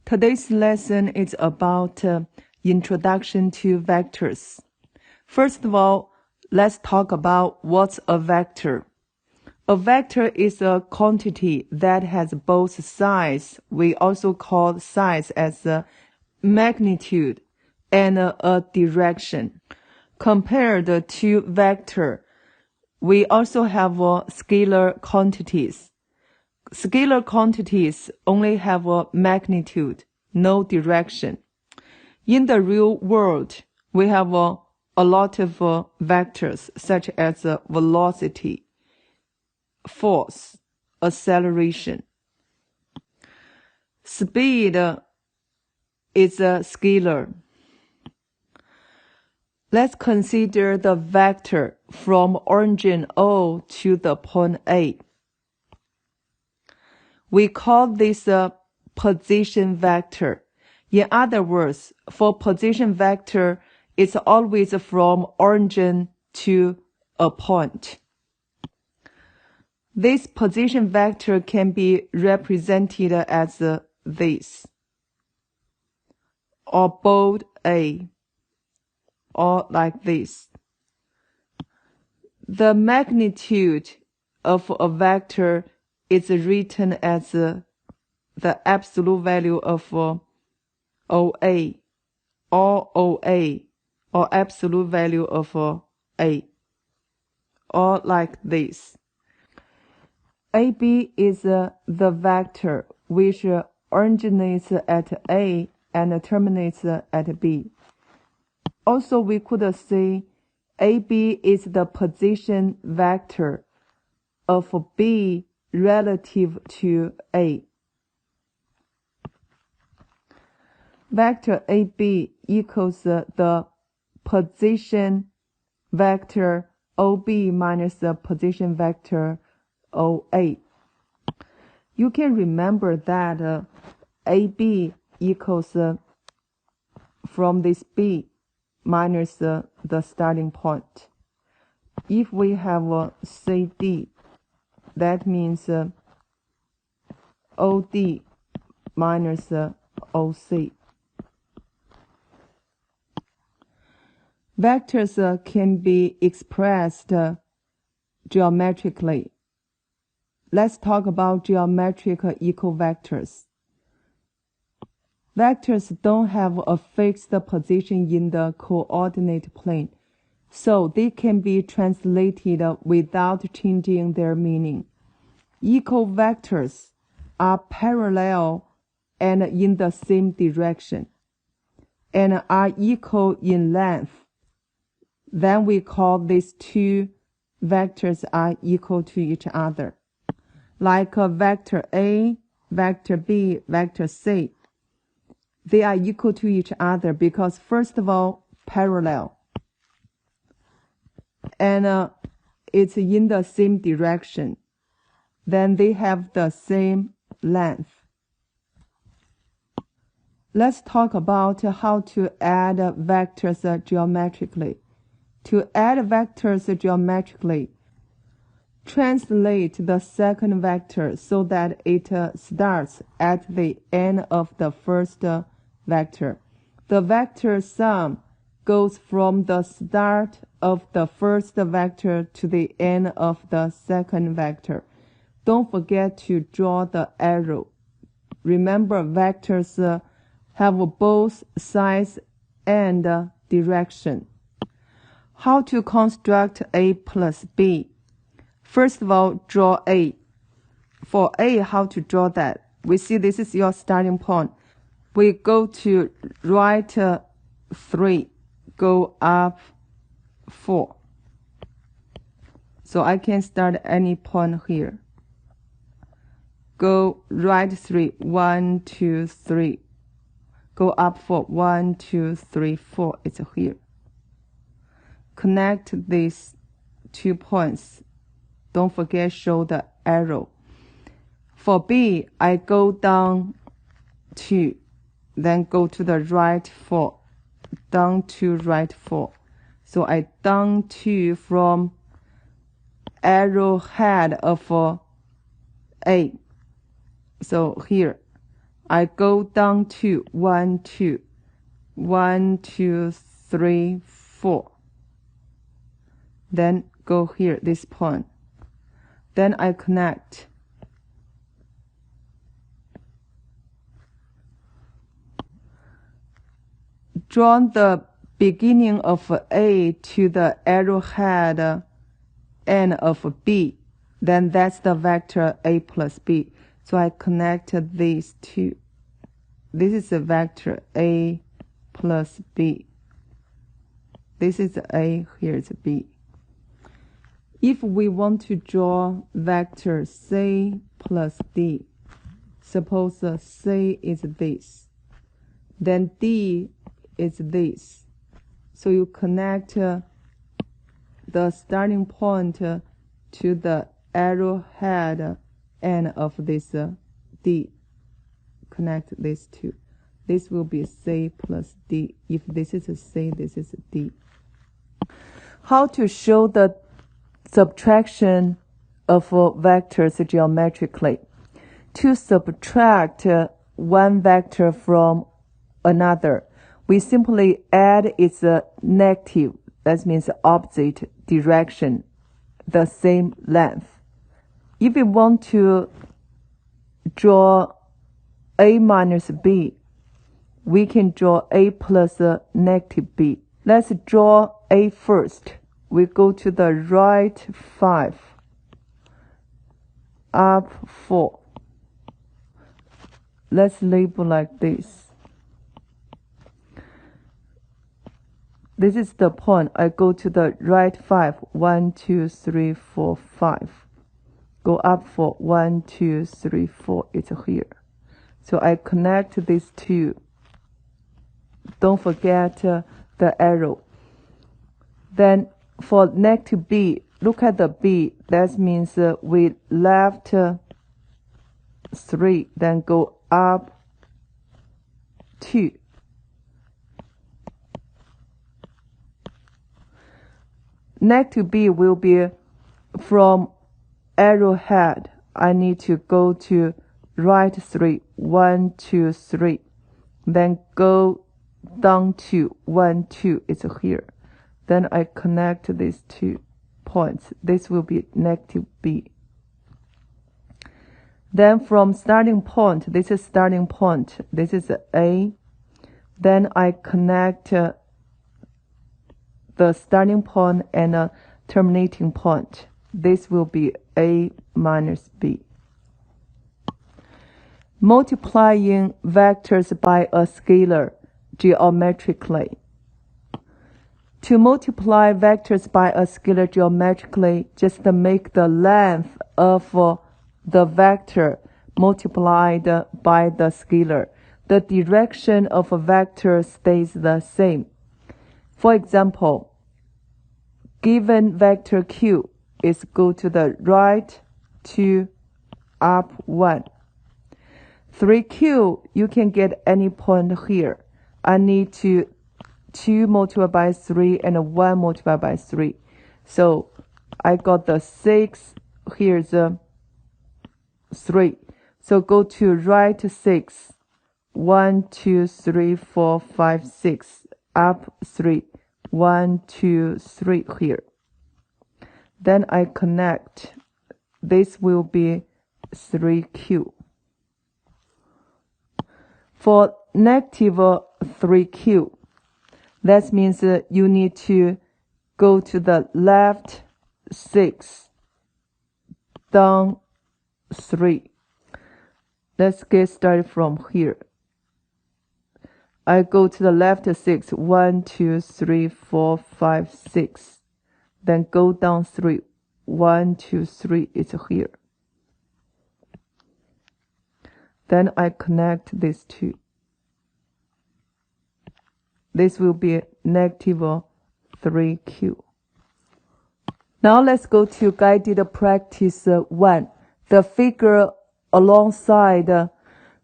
Today's lesson is about introduction to vectors. First of all, let's talk about what's a vector. A vector is a quantity that has both size, we also call size as a magnitude, and a direction. Compared to vector, we also have scalar quantities. Scalar quantities only have a magnitude, no direction. In the real world, we have a lot of vectors such as velocity, force, acceleration. Speed is a scalar. Let's consider the vector from origin O to the point A. We call this a position vector. In other words, for position vector, it's always from origin to a point. This position vector can be represented as this, or bold A, or like this. The magnitude of a vector is written as the absolute value of OA, or OA, or absolute value of A, or like this. AB is the vector which originates at A and terminates at B. Also, we could say AB is the position vector of B relative to A. Vector AB equals the position vector OB minus the position vector OA. You can remember that AB equals from this B minus the starting point. If we have CD, that means OD minus OC. Vectors can be expressed geometrically. Let's talk about geometric equivectors. Vectors don't have a fixed position in the coordinate plane, so they can be translated without changing their meaning. Equivectors are parallel and in the same direction, and are equal in length. Then we call these two vectors are equal to each other. Like vector A, vector B, vector C. They are equal to each other because, first of all, parallel. And it's in the same direction. Then they have the same length. Let's talk about how to add vectors geometrically. To add vectors geometrically, translate the second vector so that it starts at the end of the first vector. The vector sum goes from the start of the first vector to the end of the second vector. Don't forget to draw the arrow. Remember, vectors have both size and direction. How to construct A plus B? First of all, draw A. For A, how to draw that? We see this is your starting point. We go to right 3, go up 4. So I can start any point here. Go right 3, 1, 2, 3. Go up 4, 1, 2, 3, 4. It's here. Connect these 2 points. Don't forget show the arrow. For B, I go down 2, then go to the right 4, down to right 4. So I down 2 from arrow head of A. So here, I go down to 1, 2, 1, 2, 3, 4. Then go here, this point. Then I connect. Draw the beginning of A to the arrowhead end of B. Then that's the vector A plus B. So I connect these two. This is the vector A plus B. This is A, here's B. If we want to draw vector C plus D, suppose C is this, then D is this. So you connect the starting point to the arrowhead end of this D. Connect these two. This will be C plus D. If this is a C, this is a D. How to show the subtraction of vectors geometrically? To subtract one vector from another, we simply add its negative, that means opposite direction, the same length. If we want to draw A minus B, we can draw A plus negative B. Let's draw A first. We go to the right 5, up 4. Let's label like this. This is the point. I go to the right 5. 1, 2, 3, 4, 5. Go up 4. 1, 2, 3, 4. It's here. So I connect these two. Don't forget the arrow. Then for negative B, look at the B. That means we left 3, then go up 2. Negative B will be from arrowhead. I need to go to right 3. 1, 2, 3. Then go down to 1, 2. It's here. Then I connect these 2 points. This will be negative B. Then from starting point, this is starting point. This is A. Then I connect the starting point and a terminating point. This will be A minus B. Multiplying vectors by a scalar geometrically. To multiply vectors by a scalar geometrically, just make the length of the vector multiplied by the scalar. The direction of a vector stays the same. For example, given vector Q is go to the right 2, up 1. 3Q, you can get any point here. I need to 2 multiplied by 3 and 1 multiplied by 3. So I got the 6, here's 3. So go to right 6. 1, 2, 3, 4, 5, 6. Up 3. 1, 2, 3 here. Then I connect. This will be 3Q. For negative 3Q, that means you need to go to the left 6, down 3. Let's get started from here. I go to the left 6, 1, 2, 3, 4, 5, 6. Then go down 3, 1, 2, 3, it's here. Then I connect these two. This will be negative 3Q. Now let's go to guided practice 1. The figure alongside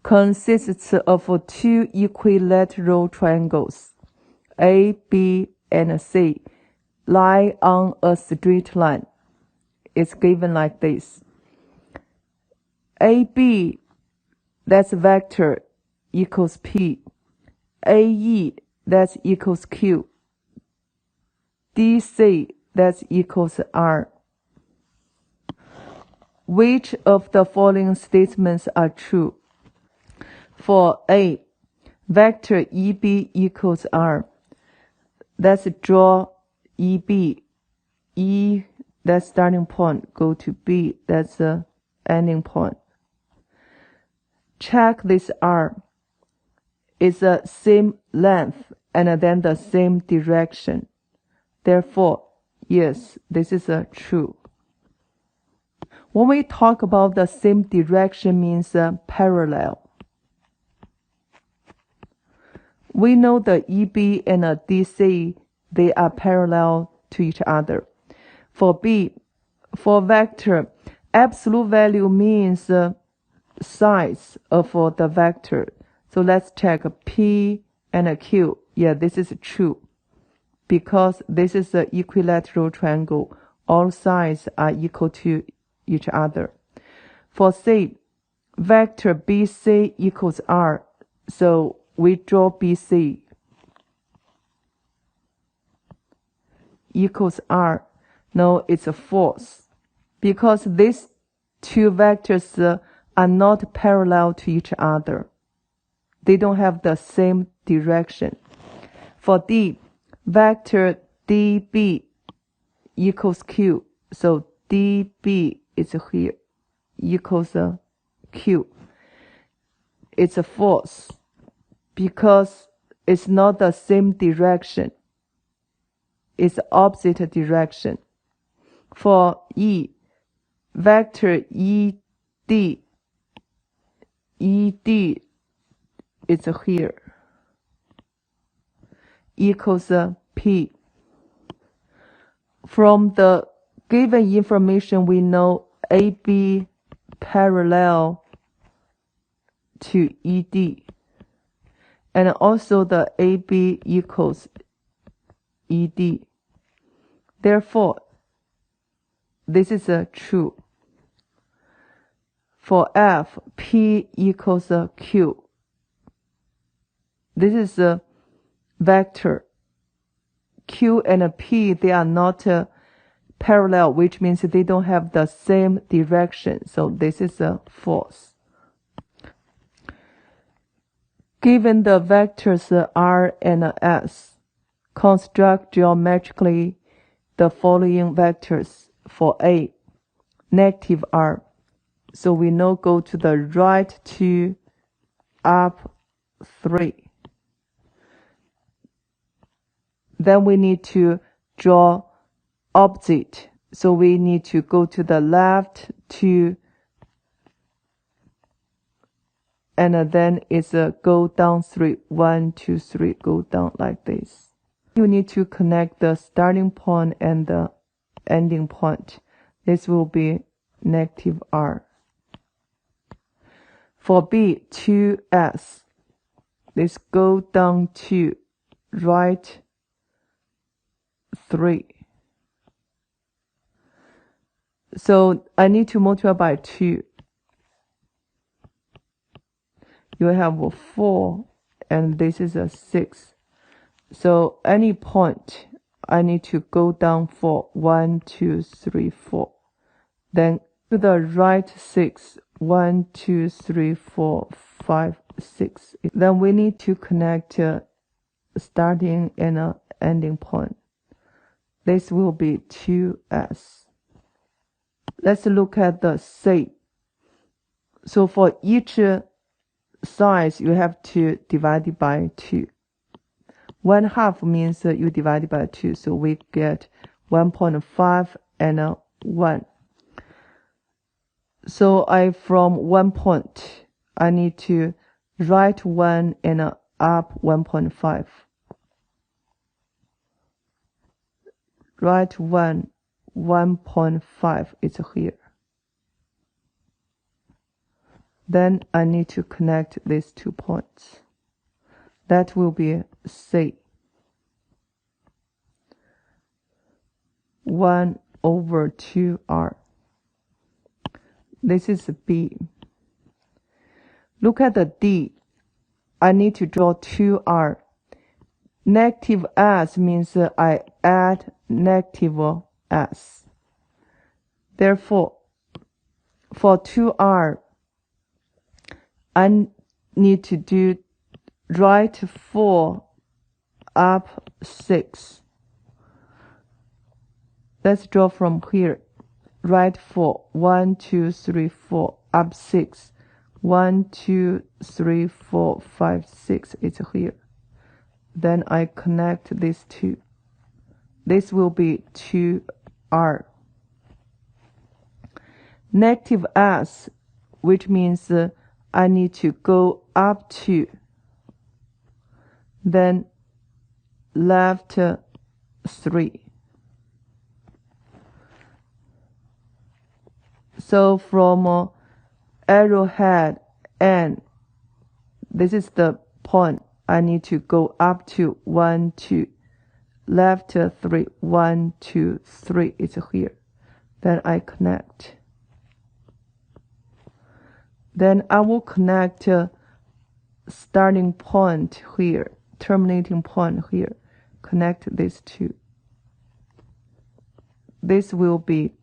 consists of 2 equilateral triangles, A, B, and C, lie on a straight line. It's given like this. AB, that's vector, equals P. AE, that's equals Q. DC, that's equals R. Which of the following statements are true? For A, vector EB equals R. Let's draw EB. E, that's starting point, go to B, that's the ending point. Check this R. It's the same length and then the same direction. Therefore, yes, this is true. When we talk about the same direction means parallel. We know the EB and DC, they are parallel to each other. For B, for vector, absolute value means size of the vector. So let's check P and Q. Yeah, this is true. Because this is an equilateral triangle, all sides are equal to each other. For C, vector BC equals R. So we draw BC equals R. No, it's false. Because these two vectors are not parallel to each other. They don't have the same direction. For D, vector DB equals Q. So DB is here equals Q. It's false because it's not the same direction. It's opposite direction. For E, vector ED is here equals P. From the given information, we know AB parallel to ED. And also the AB equals ED. Therefore, this is true. For F, P equals Q. This is a vector. Q and P, they are not parallel, which means they don't have the same direction. So this is false. Given the vectors R and S, construct geometrically the following vectors. For A, negative R. So we know go to the right 2, up 3. Then we need to draw opposite. So we need to go to the left 2, and then it's go down 3. 1, 2, 3, go down like this. You need to connect the starting point and the ending point. This will be negative R. For B, 2S. Let's go down to right 3. So I need to multiply by 2. You have a 4, and this is a 6. So any point, I need to go down 4. 1, 2, 3, 4. Then to the right 6. 1, 2, 3, 4, 5, 6. Then we need to connect starting and ending point. This will be 2S. Let's look at the C. So for each size, you have to divide it by 2. 1/2 means you divide it by 2. So we get 1.5 and 1. So from 1 point, I need to write 1 and up 1.5. Write 1, 1.5 is here. Then I need to connect these 2 points. That will be C. 1/2R. This is B. Look at the D. I need to draw 2R. Negative S means I add negative S. Therefore, for 2R, I need to do right 4 up 6. Let's draw from here. Right 4. 1, 2, 3, 4. Up 6. 1, 2, 3, 4, 5, 6. It's here. Then I connect these two. This will be 2R. Negative S, which means I need to go up 2. Then left 3. So from arrowhead N, this is the point. I need to go up to 1, 2, left 3, 1, 2, 3. It's here. Then I connect. Then I will connect starting point here, terminating point here. Connect these two. This will be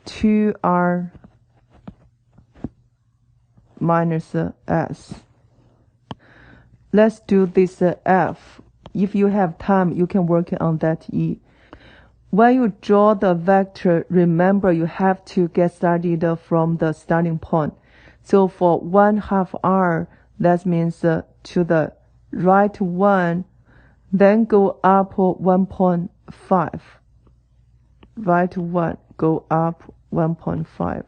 2R minus S. Let's do this F. If you have time, you can work on that E. When you draw the vector, remember you have to get started from the starting point. So for 1/2 R, that means to the right 1, then go up 1.5. Right 1, go up 1.5.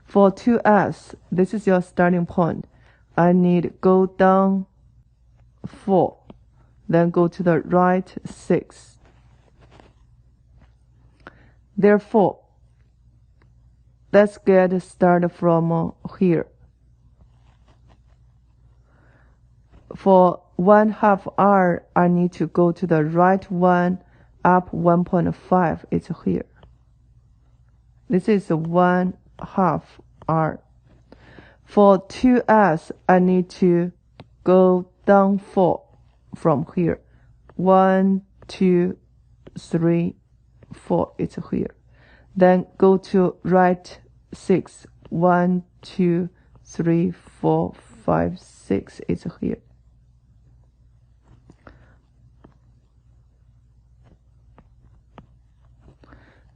For 2S, this is your starting point. I need go down 4, then go to the right 6. Therefore, let's get started from here. For 1/2 R, I need to go to the right 1, up 1.5. It's here. This is 1/2 R. For 2S, I need to go down 4 from here. 1, 2, 3, 4. It's here. Then go to right 6. 1, 2, 3, 4, 5, 6. It's here.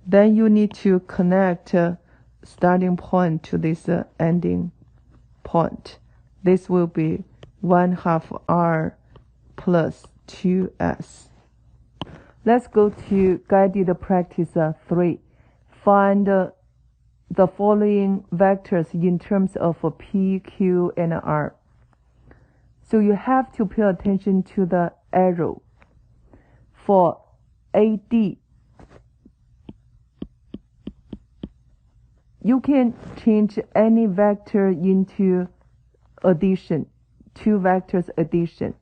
Then you need to connect starting point to this ending point. This will be 1/2 R plus 2S. Let's go to guided practice 3. Find the following vectors in terms of P, Q, and R. So you have to pay attention to the arrow. For AD, you can change any vector into addition, 2 vectors addition.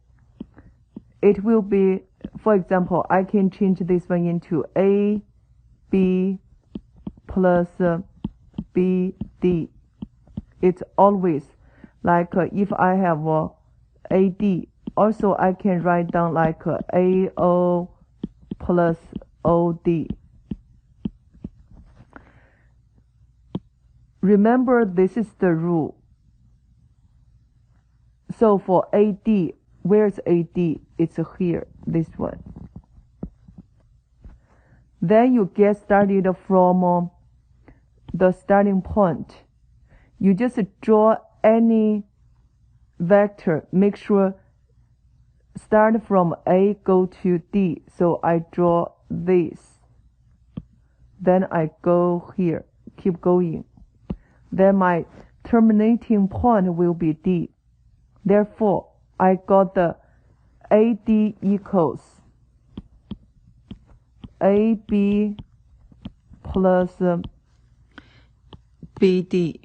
It will be, for example, I can change this one into A, B plus B, D. It's always like if I have AD, also I can write down like AO plus OD. Remember, this is the rule. So for AD, where's AD? It's here, this one. Then you get started from the starting point. You just draw any vector. Make sure start from A, go to D. So I draw this. Then I go here, keep going. Then my terminating point will be D. Therefore, I got the AD equals AB plus BD.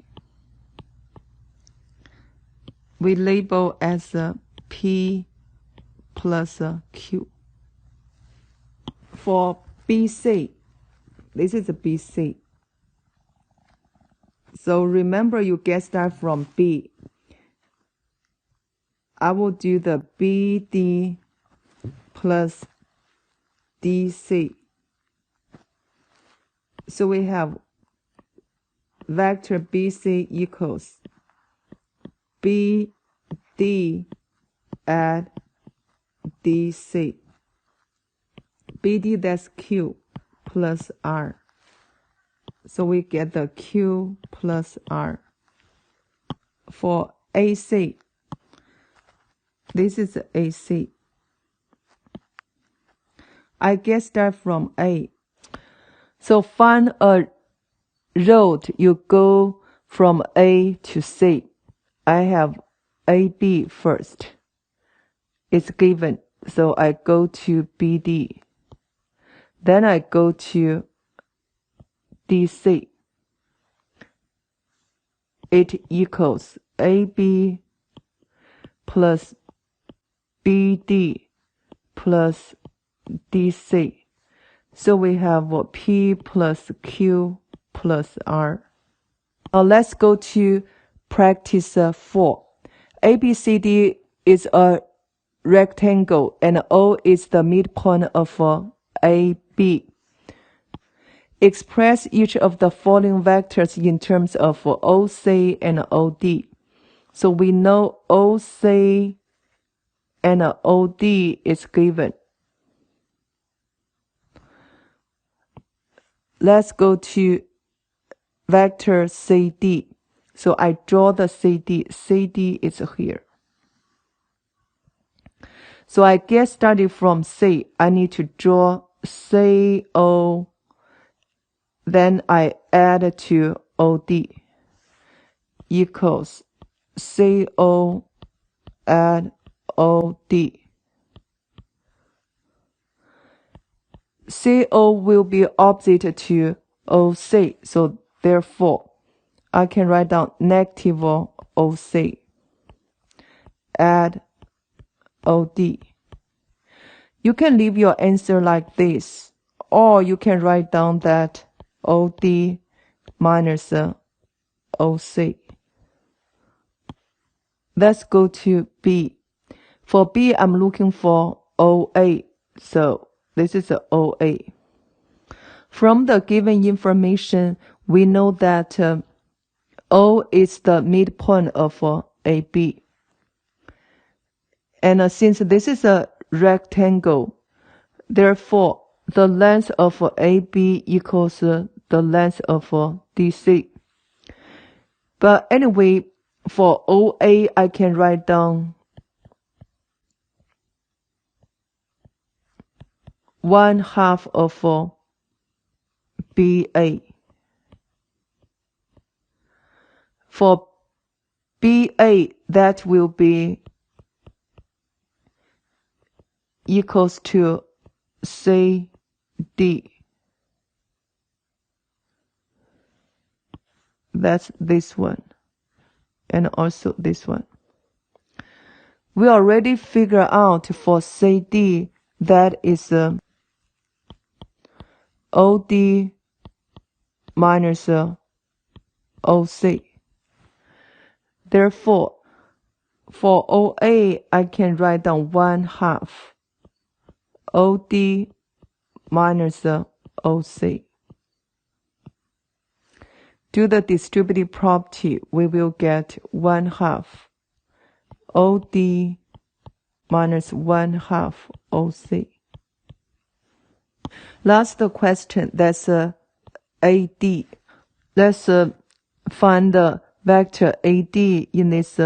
We label as P plus Q. For BC, this is BC. So remember, you get start from B. I will do the BD plus DC. So we have vector BC equals BD at DC. BD, that's Q plus R. So we get the Q plus R. For AC, this is AC. I get start from A. So find a road you go from A to C. I have AB first. It's given. So I go to BD. Then I go to DC. It equals AB plus BD plus DC. So we have P plus Q plus R. Now let's go to practice 4. ABCD is a rectangle and O is the midpoint of AB. Express each of the following vectors in terms of OC and OD. So we know OC and OD is given. Let's go to vector CD. So I draw the CD. CD is here. So I get started from C. I need to draw CO. Then I add to OD equals CO add OD. CO will be opposite to OC. So therefore, I can write down negative OC. Add OD. You can leave your answer like this, or you can write down that OD minus OC. Let's go to B. For B, I'm looking for OA. So this is OA. From the given information, we know that O is the midpoint of AB. And since this is a rectangle, therefore, the length of AB equals the length of DC. But anyway, for OA, I can write down 1/2 of BA. For BA, that will be equals to CD. That's this one. And also this one. We already figure out for CD that is OD minus OC. Therefore, for OA, I can write down 1/2 OD minus OC. Do the distributive property, we will get 1/2 OD minus 1/2 OC. Last question, that's AD. Let's find the vector AD in this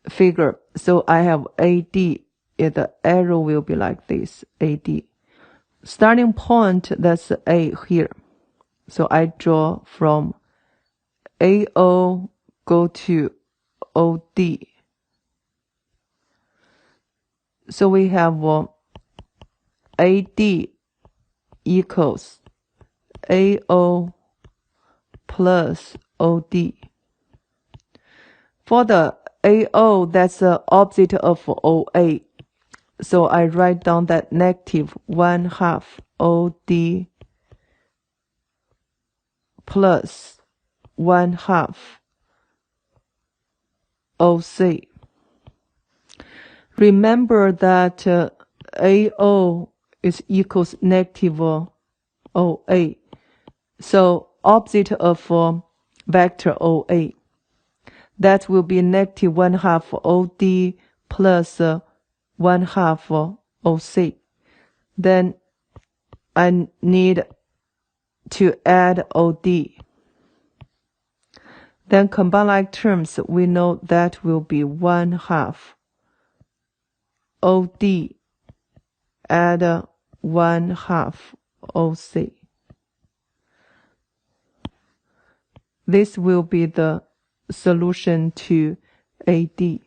figure. So I have AD. The arrow will be like this, AD. Starting point, that's A here. So I draw from AO, go to OD. So we have AD equals AO plus OD. For the AO, that's the opposite of OA. So I write down that negative 1/2 OD plus 1/2 OC. Remember that AO is equals negative OA. So opposite of vector OA. That will be negative 1/2 OD plus 1/2 OC. Then I need to add OD. Then combine like terms, we know that will be 1/2 OD add 1/2 OC. This will be the solution to AD.